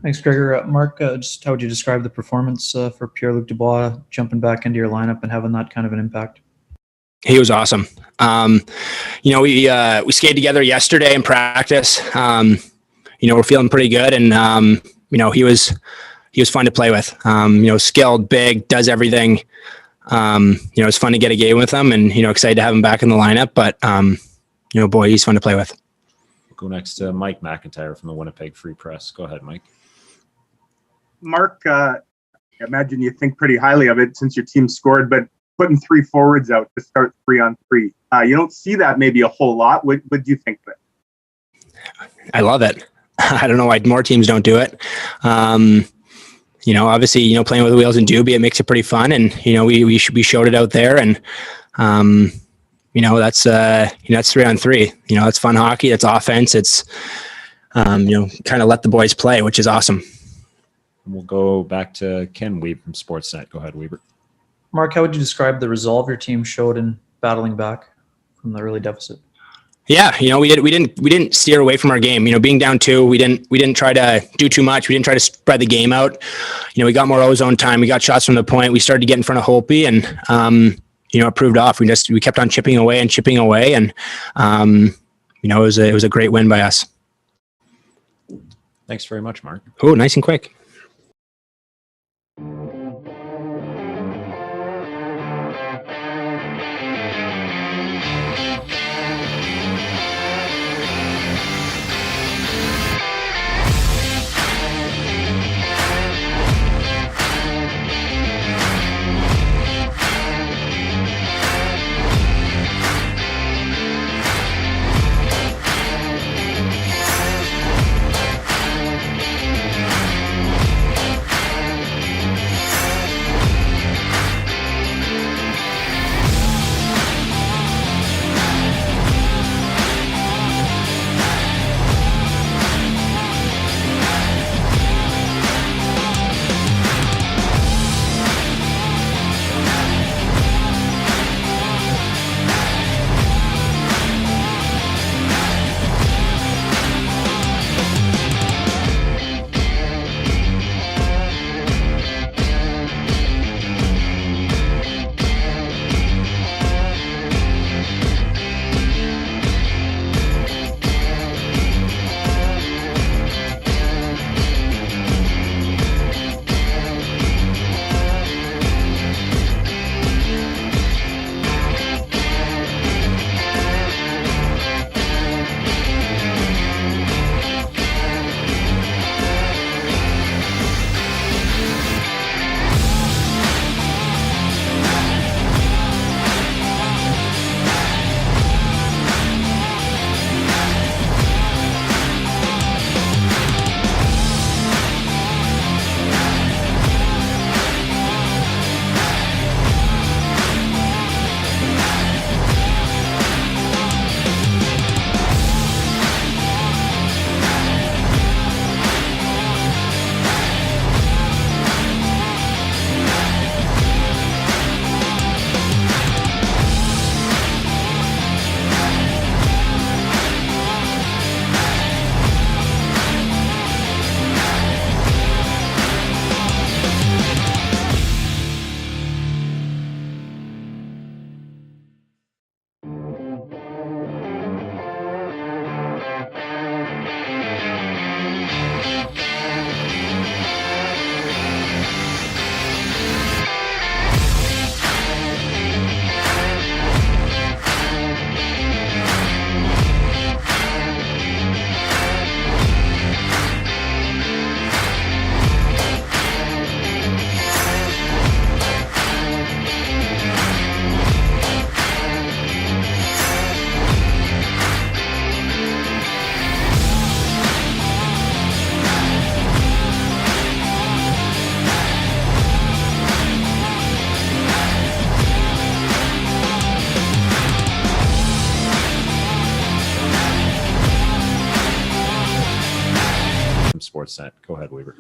Thanks, Gregor. Mark, just how would you describe the performance for Pierre-Luc Dubois jumping back into your lineup and having that kind of an impact? He was awesome. We skated together yesterday in practice. We're feeling pretty good, and he was fun to play with. Skilled, big, does everything. It's fun to get a game with him, and excited to have him back in the lineup. But boy, he's fun to play with. We'll go next to Mike McIntyre from the Winnipeg Free Press. Go ahead, Mike. Mark, I imagine you think pretty highly of it since your team scored, but putting 3 forwards out to start 3-on-3, you don't see that maybe a whole lot. What do you think of it? I love it. I don't know why more teams don't do it. Obviously, playing with the wheels and doobie, it makes it pretty fun. And, we showed it out there, and, that's 3-on-3, it's fun hockey. It's offense. It's, kind of let the boys play, which is awesome. We'll go back to Ken Weber from Sportsnet. Go ahead, Weber. Mark, how would you describe the resolve your team showed in battling back from the early deficit? Yeah, we didn't steer away from our game. Being down 2, we didn't try to do too much. We didn't try to spread the game out. We got more ozone time. We got shots from the point. We started to get in front of Holtby, and it proved off. We kept on chipping away, and it was a great win by us. Thanks very much, Mark. Oh, nice and quick. Sportsnet. Go ahead, Weaver.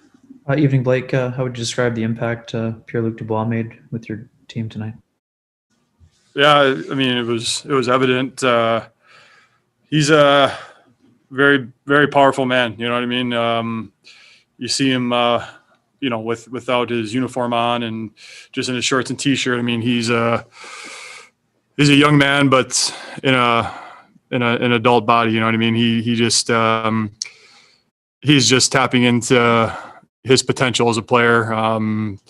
Evening, Blake. How would you describe the impact Pierre-Luc Dubois made with your team tonight? Yeah, I mean, it was evident. He's a very, very powerful man. You know what I mean? you see him, without his uniform on and just in his shorts and t-shirt. I mean, he's a young man, but in an adult body. You know what I mean? He's just tapping into his potential as a player. Some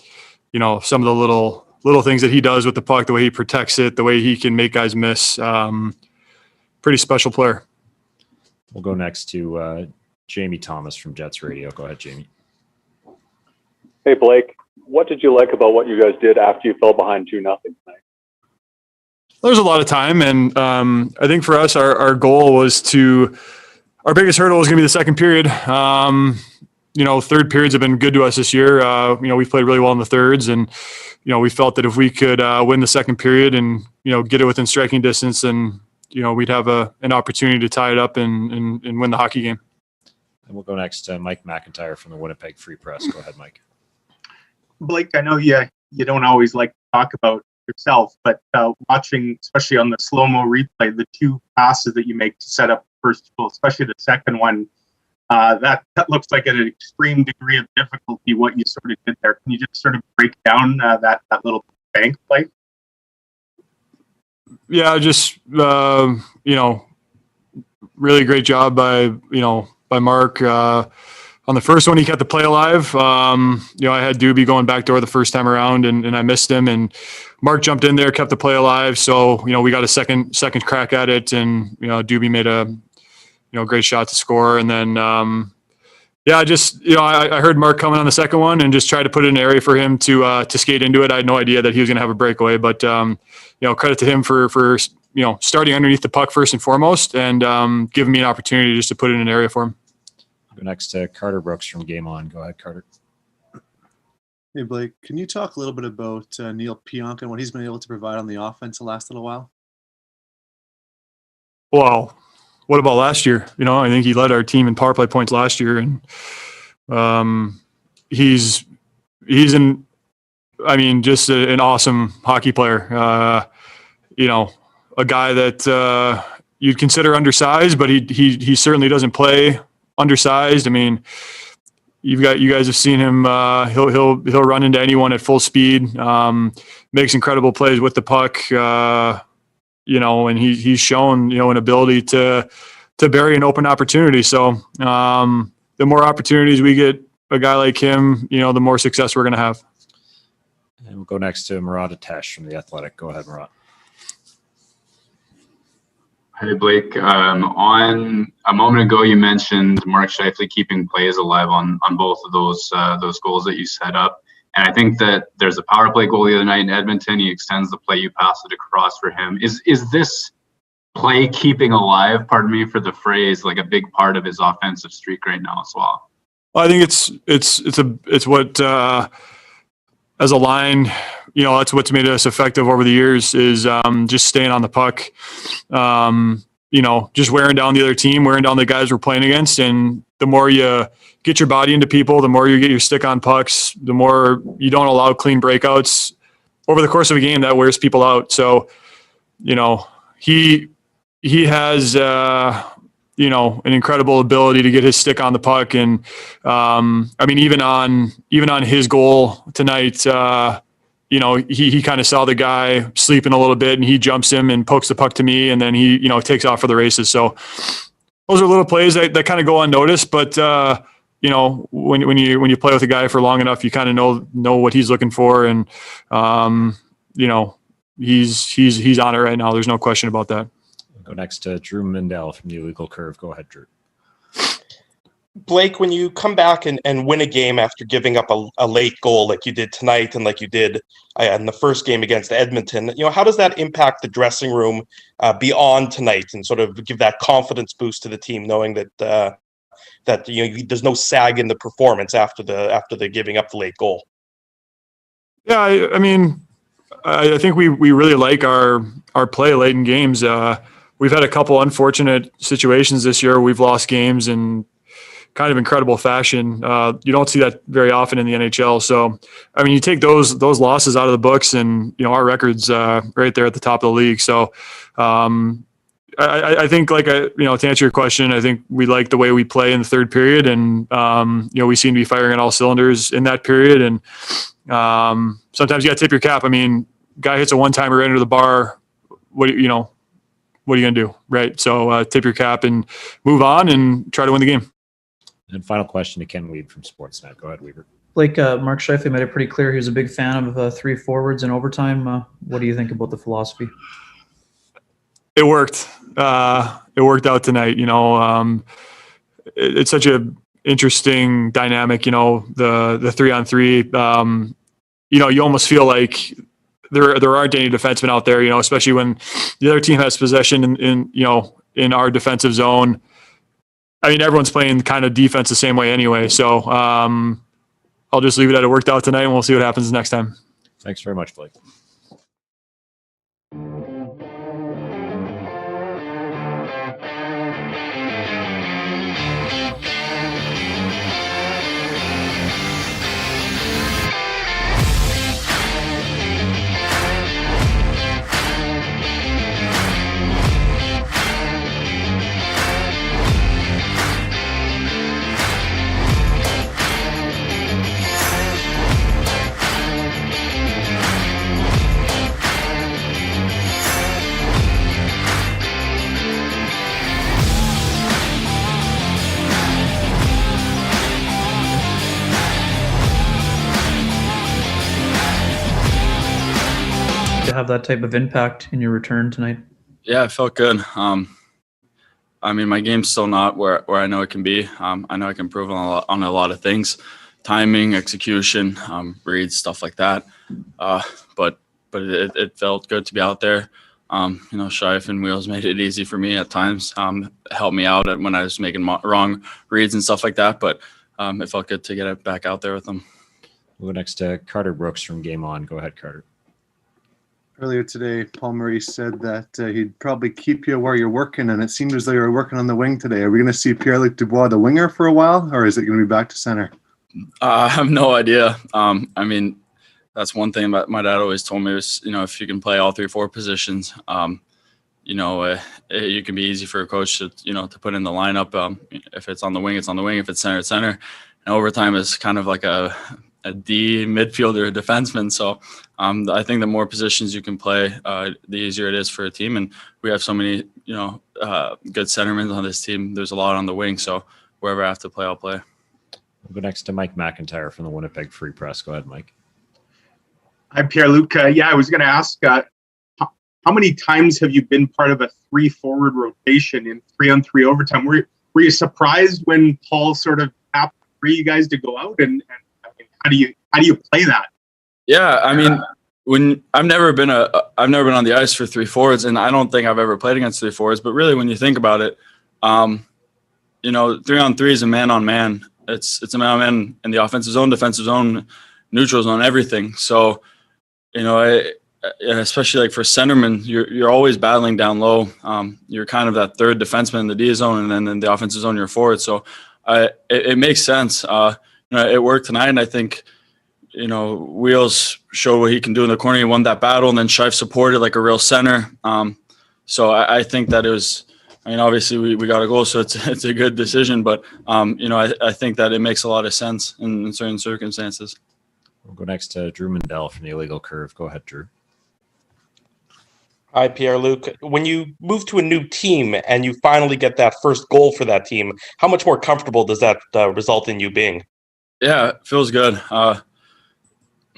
of the little things that he does with the puck, the way he protects it, the way he can make guys miss. Pretty special player. We'll go next to Jamie Thomas from Jets Radio. Go ahead, Jamie. Hey, Blake, what did you like about what you guys did after you fell behind 2-0 tonight? There's a lot of time, and I think for us, our goal was our biggest hurdle was going to be the second period. Third periods have been good to us this year. We've played really well in the thirds, and we felt that if we could win the second period and get it within striking distance, then we'd have an opportunity to tie it up and win the hockey game. And we'll go next to Mike McIntyre from the Winnipeg Free Press. Go ahead, Mike. Blake, I know you don't always like to talk about yourself, but watching, especially on the slow-mo replay, the two passes that you make to set up the first goal, especially the second one, that looks like an extreme degree of difficulty, what you sort of did there. Can you just sort of break down that little bank play? Yeah, just, really great job by Mark. On the first one, he kept the play alive. I had Doobie going backdoor the first time around, and I missed him. And Mark jumped in there, kept the play alive. So we got a second crack at it, and Doobie made a great shot to score. And then I heard Mark coming on the second one and just tried to put it in an area for him to skate into it. I had no idea that he was going to have a breakaway, but credit to him for starting underneath the puck first and foremost, and giving me an opportunity just to put it in an area for him. Go next to Carter Brooks from Game On. Go ahead, Carter. Hey, Blake, can you talk a little bit about Neil Pionk and what he's been able to provide on the offense the last little while? Well, what about last year? I think he led our team in power play points last year, and he's just an awesome hockey player. A guy that you'd consider undersized, but he certainly doesn't play undersized. I mean, you guys have seen him. He'll run into anyone at full speed. Makes incredible plays with the puck. And he's shown an ability to bury an open opportunity. So the more opportunities we get a guy like him, the more success we're going to have. And we'll go next to Murat Atesh from The Athletic. Go ahead, Murat. Hey, Blake. On a moment ago, you mentioned Mark Scheifele keeping plays alive on both of those goals that you set up. And I think that there's a power play goal the other night in Edmonton. He extends the play, you pass it across for him. Is this play keeping alive, pardon me for the phrase, like a big part of his offensive streak right now as well? Well, I think it's what as a line, that's what's made us effective over the years is just staying on the puck, just wearing down the other team, wearing down the guys we're playing against. And the more you get your body into people, the more you get your stick on pucks, the more you don't allow clean breakouts over the course of a game that wears people out. So, he has, an incredible ability to get his stick on the puck. And even on his goal tonight, he kind of saw the guy sleeping a little bit, and he jumps him and pokes the puck to me, and then he, takes off for the races. So those are little plays that kind of go unnoticed, but when you play with a guy for long enough, you kind of know what he's looking for, and he's on it right now. There's no question about that. We'll go next to Drew Mindell from The Illegal Curve. Go ahead, Drew. Blake, when you come back and win a game after giving up a late goal like you did tonight and like you ddid in the first game against Edmonton, how does that impact the dressing room beyond tonight and sort of give that confidence boost to the team, knowing that there's no sag in the performance after the giving up the late goal? Yeah, I think we really like our play late in games. We've had a couple unfortunate situations this year. We've lost games in kind of incredible fashion. You don't see that very often in the NHL. So, you take those losses out of the books, and our record's right there at the top of the league. So, I think to answer your question, I think we like the way we play in the third period, and we seem to be firing on all cylinders in that period. And sometimes you got to tip your cap. I mean, guy hits a one-timer right into the bar. What are you going to do, right? So tip your cap and move on and try to win the game. And final question to Ken Weeb from Sportsnet. Go ahead, Weaver. Blake, Mark Scheifele made it pretty clear he was a big fan of three forwards in overtime. What do you think about the philosophy? It worked. It worked out tonight. It's such a interesting dynamic. The 3-on-3. You almost feel like there aren't any defensemen out there. Especially when the other team has possession in our defensive zone. I mean, everyone's playing kind of defense the same way anyway. So I'll just leave it at it worked out tonight, and we'll see what happens next time. Thanks very much, Blake. Have that type of impact in your return tonight? Yeah, it felt good. I mean, my game's still not where I know it can be. I know I can improve on a lot of things, timing, execution, reads, stuff like that. But it felt good to be out there. Scheifele and Wheels made it easy for me at times. Helped me out when I was making wrong reads and stuff like that. But it felt good to get it back out there with them. We'll go next to Carter Brooks from Game On. Go ahead, Carter. Earlier today, Paul Maurice said that he'd probably keep you where you're working, and it seemed as though you were working on the wing today. Are we going to see Pierre-Luc Dubois, the winger, for a while, or is it going to be back to center? I have no idea. I mean, that's one thing that my dad always told me was, if you can play all 3-4 positions, you can be easy for a coach to, to put in the lineup. If it's on the wing, it's on the wing. If it's center, it's center. And overtime is kind of like a D midfielder, a defenseman. So I think the more positions you can play, the easier it is for a team. And we have so many, good centermen on this team. There's a lot on the wing. So wherever I have to play, I'll play. We'll go next to Mike McIntyre from the Winnipeg Free Press. Go ahead, Mike. Hi, Pierre-Luc. I was going to ask, how many times have you been part of a 3-forward rotation in 3-on-3 overtime? Were you surprised when Paul sort of asked for you guys to go out and how do you play that? Yeah, I mean, when I've never been on the ice for 3 forwards, and I don't think I've ever played against 3 forwards. But really, when you think about it, 3-on-3 is a man-on-man. It's a man-on-man in the offensive zone, defensive zone, neutral zone, everything. So, especially like for centermen, you're always battling down low. You're kind of that third defenseman in the D zone, and then in the offensive zone, you're forward. So, it makes sense. It worked tonight, and I think, Wheels showed what he can do in the corner. He won that battle, and then Scheifele supported like a real center. So I think that it was, obviously we got a goal, so it's a good decision. But, I think that it makes a lot of sense in certain circumstances. We'll go next to Drew Mandel from the Illegal Curve. Go ahead, Drew. Hi, Pierre-Luc. When you move to a new team and you finally get that first goal for that team, how much more comfortable does that result in you being? Yeah, it feels good.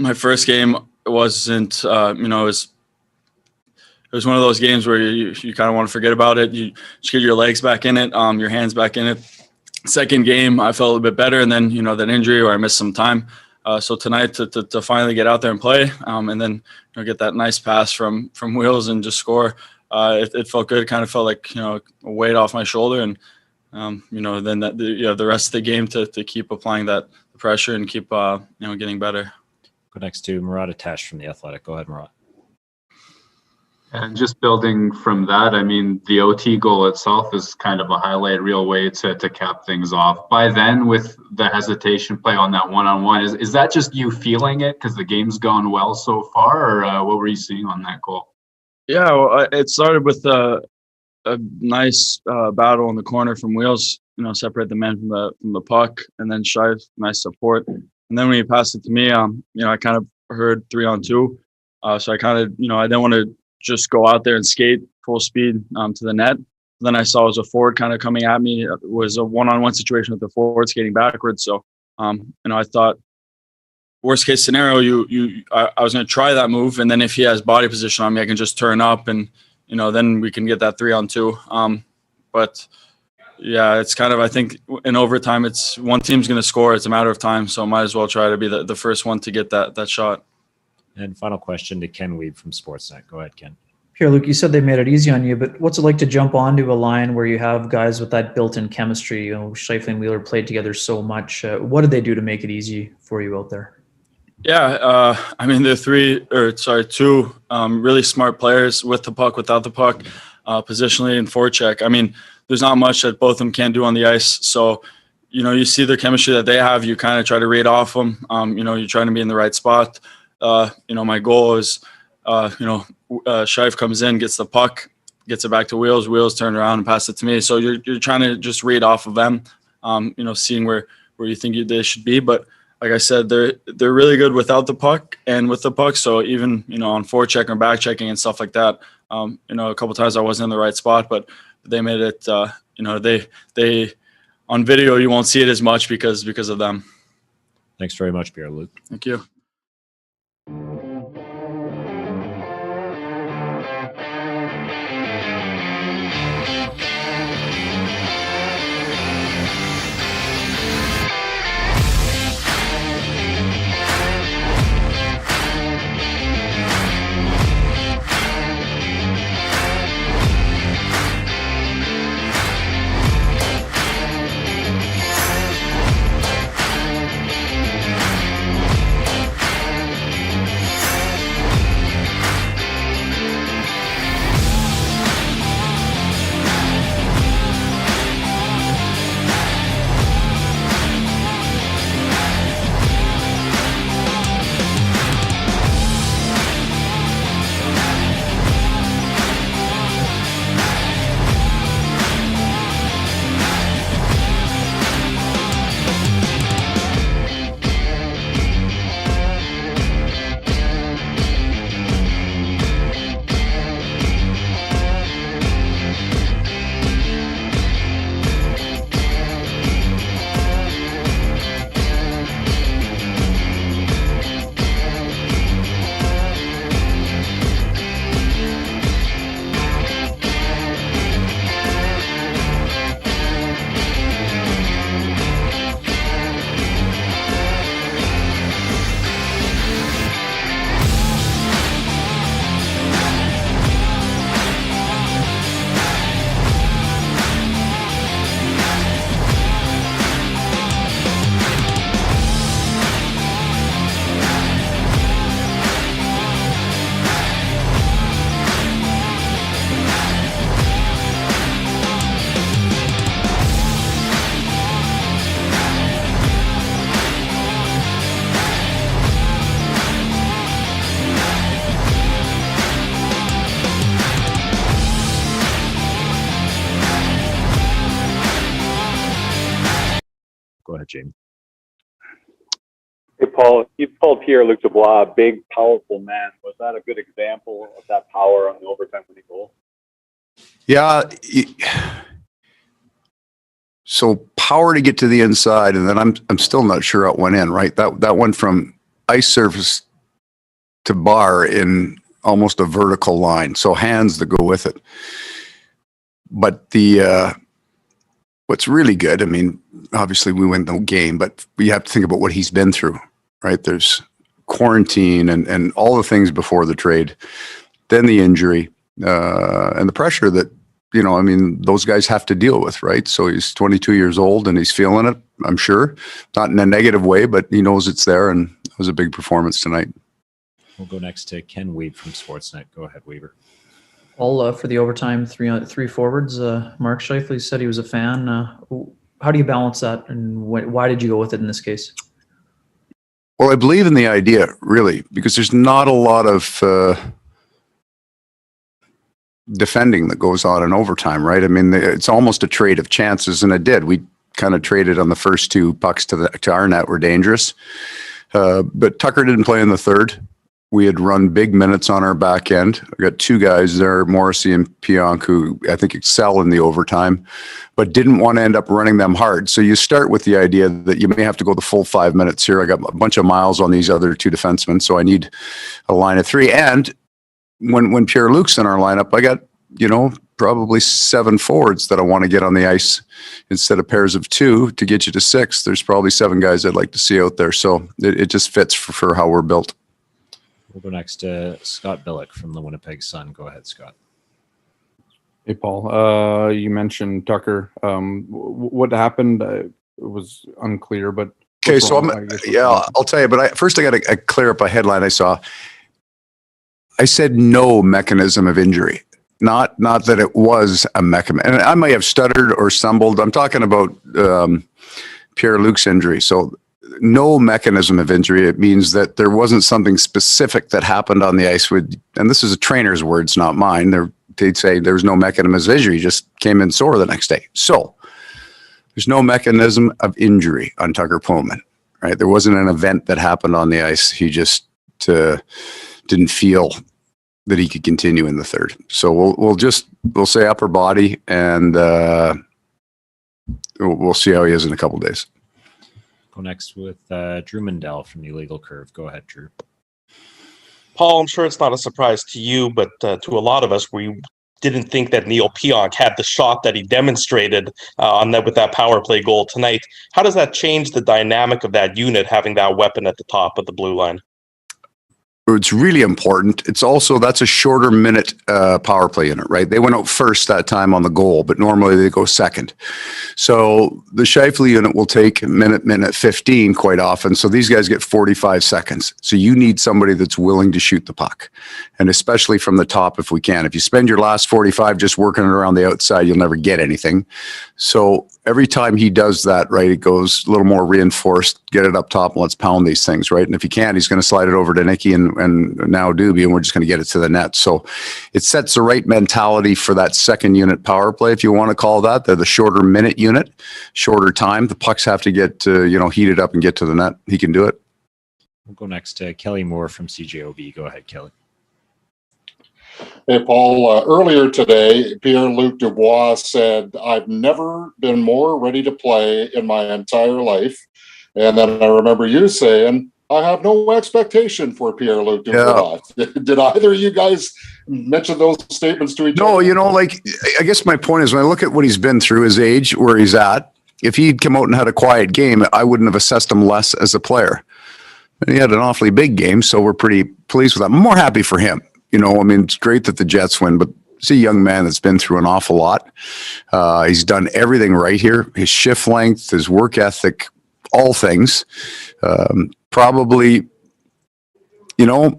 My first game wasn't, it was one of those games where you kind of want to forget about it. You just get your legs back in it, your hands back in it. Second game, I felt a bit better, and then, that injury where I missed some time. So tonight to finally get out there and play, and then get that nice pass from Wheels and just score, it felt good. It kind of felt like a weight off my shoulder, and then the rest of the game to keep applying that pressure and keep getting better. Go next to Murat Atesh from The Athletic. Go ahead, Murat. And just building from that, I mean, the OT goal itself is kind of a highlight reel way to cap things off. By then, with the hesitation play on that one-on-one, is that just you feeling it because the game's gone well so far, or what were you seeing on that goal? Yeah, well, it started with a nice battle in the corner from Wheels, separate the man from the puck, and then Scheif, nice support. And then when he passed it to me, I kind of heard 3-on-2. So I kind of, I didn't want to just go out there and skate full speed to the net. Then I saw it was a forward kind of coming at me. It was a one-on-one situation with the forward skating backwards. So, I thought, worst case scenario, I was going to try that move, and then if he has body position on me, I can just turn up, and then we can get that 3-on-2. But yeah, it's kind of, I think in overtime, it's one team's going to score. It's a matter of time, so might as well try to be the first one to get that shot. And final question to Ken Weeb from Sportsnet. Go ahead, Ken. Pierre-Luc, you said they made it easy on you, but what's it like to jump onto a line where you have guys with that built-in chemistry? Scheifele and Wheeler played together so much. What did they do to make it easy for you out there? Yeah, they're two really smart players with the puck, without the puck, positionally and forecheck. I mean, there's not much that both of them can do on the ice. So, you see the chemistry that they have. You kind of try to read off them. You're trying to be in the right spot. My goal is, Scheif comes in, gets the puck, gets it back to Wheels. Wheels turn around and pass it to me. So you're trying to just read off of them, seeing where you think they should be. But like I said, they're really good without the puck and with the puck. So even on forecheck or back checking and stuff like that, a couple times I wasn't in the right spot, but they made it. They on video you won't see it as much because of them. Thanks very much, Pierre-Luc. Thank you. Go ahead, Jamie. Hey, Paul, you called Pierre-Luc Dubois a big, powerful man. Was that a good example of that power on the overtime winning goal? Yeah. So power to get to the inside, and then I'm still not sure how it went in, right? That went from ice surface to bar in almost a vertical line. So hands that go with it. But the what's really good, I mean, obviously we win the game, but you have to think about what he's been through, right? There's quarantine and all the things before the trade, then the injury, and the pressure that, you know, I mean, those guys have to deal with, right? So he's 22 years old and he's feeling it, I'm sure. Not in a negative way, but he knows it's there, and it was a big performance tonight. We'll go next to Ken Weeb from Sportsnet. Go ahead, Weaver. All for the overtime three forwards. Mark Scheifele said he was a fan. How do you balance that, and why did you go with it in this case? Well, I believe in the idea, really, because there's not a lot of defending that goes on in overtime, right? I mean, it's almost a trade of chances, and it did. We kind of traded on the first 2 pucks to our net were dangerous. But Tucker didn't play in the third. We had run big minutes on our back end. I got 2 guys there, Morrissey and Pionk, who I think excel in the overtime, but didn't want to end up running them hard. So you start with the idea that you may have to go the full 5 minutes here. I got a bunch of miles on these other 2 defensemen, so I need a line of 3. And when Pierre-Luc's in our lineup, I got, probably 7 forwards that I want to get on the ice instead of pairs of 2 to get you to 6. There's probably 7 guys I'd like to see out there. So it just fits for how we're built. We'll go next to Scott Billick from the Winnipeg Sun. Go ahead, Scott. Hey, Paul. You mentioned Tucker. What happened? It was unclear, but okay. So I'll tell you. But first, I got to clear up a headline I saw. I said no mechanism of injury, not that it was a mechanism. And I may have stuttered or stumbled. I'm talking about Pierre-Luc's injury. So no mechanism of injury. It means that there wasn't something specific that happened on the ice. And this is a trainer's words, not mine. They'd say there was no mechanism of injury. He just came in sore the next day. So there's no mechanism of injury on Tucker Pohlman, right? There wasn't an event that happened on the ice. He just didn't feel that he could continue in the third. So we'll say upper body, and we'll see how he is in a couple of days. Go next with Drew Mandel from the Illegal Curve. Go ahead, Drew. Paul, I'm sure it's not a surprise to you, but to a lot of us, we didn't think that Neil Pionk had the shot that he demonstrated with that power play goal tonight. How does that change the dynamic of that unit, having that weapon at the top of the blue line? It's really important. It's also, that's a shorter minute power play unit, right? They went out first that time on the goal, but normally they go second. So the Scheifele unit will take minute 15 quite often. So these guys get 45 seconds. So you need somebody that's willing to shoot the puck, and especially from the top if we can. If you spend your last 45 just working it around the outside, you'll never get anything. So every time he does that, right, it goes a little more reinforced, get it up top and let's pound these things, right? And if he can't, he's going to slide it over to Nicky and now Doobie, and we're just going to get it to the net. So it sets the right mentality for that second unit power play, if you want to call that. They're the shorter minute unit, shorter time. The pucks have to get heated up and get to the net. He can do it. We'll go next to Kelly Moore from CJOB. Go ahead, Kelly. Hey, Paul, earlier today, Pierre-Luc Dubois said, "I've never been more ready to play in my entire life." And then I remember you saying, "I have no expectation for Pierre-Luc Dubois." Yeah. Did either of you guys mention those statements to each other? No, I guess my point is when I look at what he's been through, his age, where he's at, if he'd come out and had a quiet game, I wouldn't have assessed him less as a player. And he had an awfully big game, so we're pretty pleased with that. I'm more happy for him. It's great that the Jets win, but it's a young man that's been through an awful lot. He's done everything right here. His shift length, his work ethic, all things. Probably, if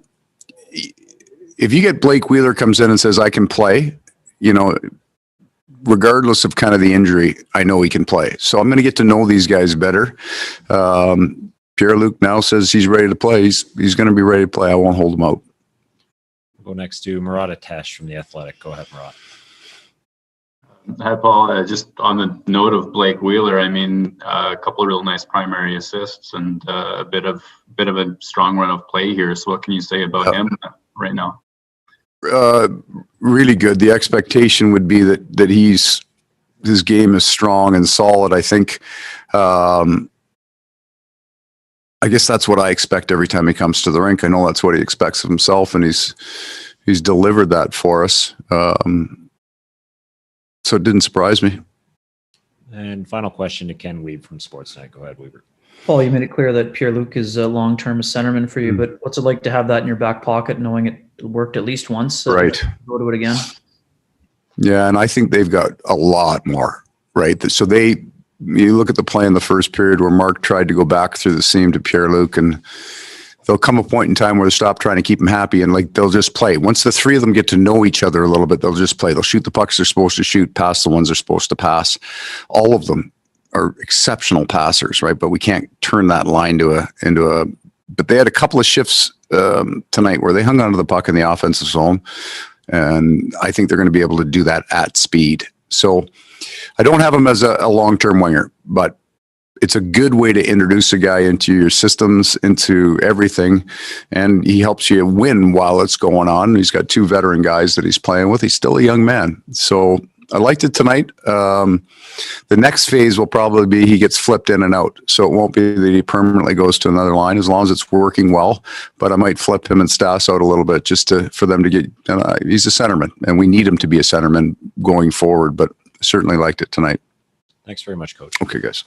you get Blake Wheeler comes in and says, "I can play," regardless of kind of the injury, I know he can play. So I'm going to get to know these guys better. Pierre-Luc now says he's ready to play. He's going to be ready to play. I won't hold him out. We'll go next to Murat Atesh from The Athletic. Go ahead, Murat. Hi, Paul. Just on the note of Blake Wheeler, a couple of real nice primary assists and a bit of a strong run of play here. So what can you say about him right now? Really good. The expectation would be that his game is strong and solid. I think, I guess that's what I expect every time he comes to the rink. I know that's what he expects of himself, and he's delivered that for us. So it didn't surprise me. And final question to Ken Weeb from Sportsnet. Go ahead, Weaver. Paul, you made it clear that Pierre-Luc is a long-term centerman for you, but what's it like to have that in your back pocket, knowing it worked at least once? Right. Go to it again. Yeah, and I think they've got a lot more, right? So you look at the play in the first period where Mark tried to go back through the seam to Pierre-Luc, and there'll come a point in time where they stop trying to keep him happy and they'll just play. Once the three of them get to know each other a little bit, they'll just play. They'll shoot the pucks they're supposed to shoot, pass the ones they're supposed to pass. All of them are exceptional passers, right? But we can't turn that line but they had a couple of shifts tonight where they hung onto the puck in the offensive zone And I think they're going to be able to do that at speed. So I don't have him as a long-term winger, but it's a good way to introduce a guy into your systems, into everything, and he helps you win while it's going on. He's got 2 veteran guys that he's playing with. He's still a young man. So I liked it tonight. The next phase will probably be he gets flipped in and out. So it won't be that he permanently goes to another line as long as it's working well. But I might flip him and Stas out a little bit just for them to get, he's a centerman, and we need him to be a centerman going forward, but certainly liked it tonight. Thanks very much, Coach. Okay, guys.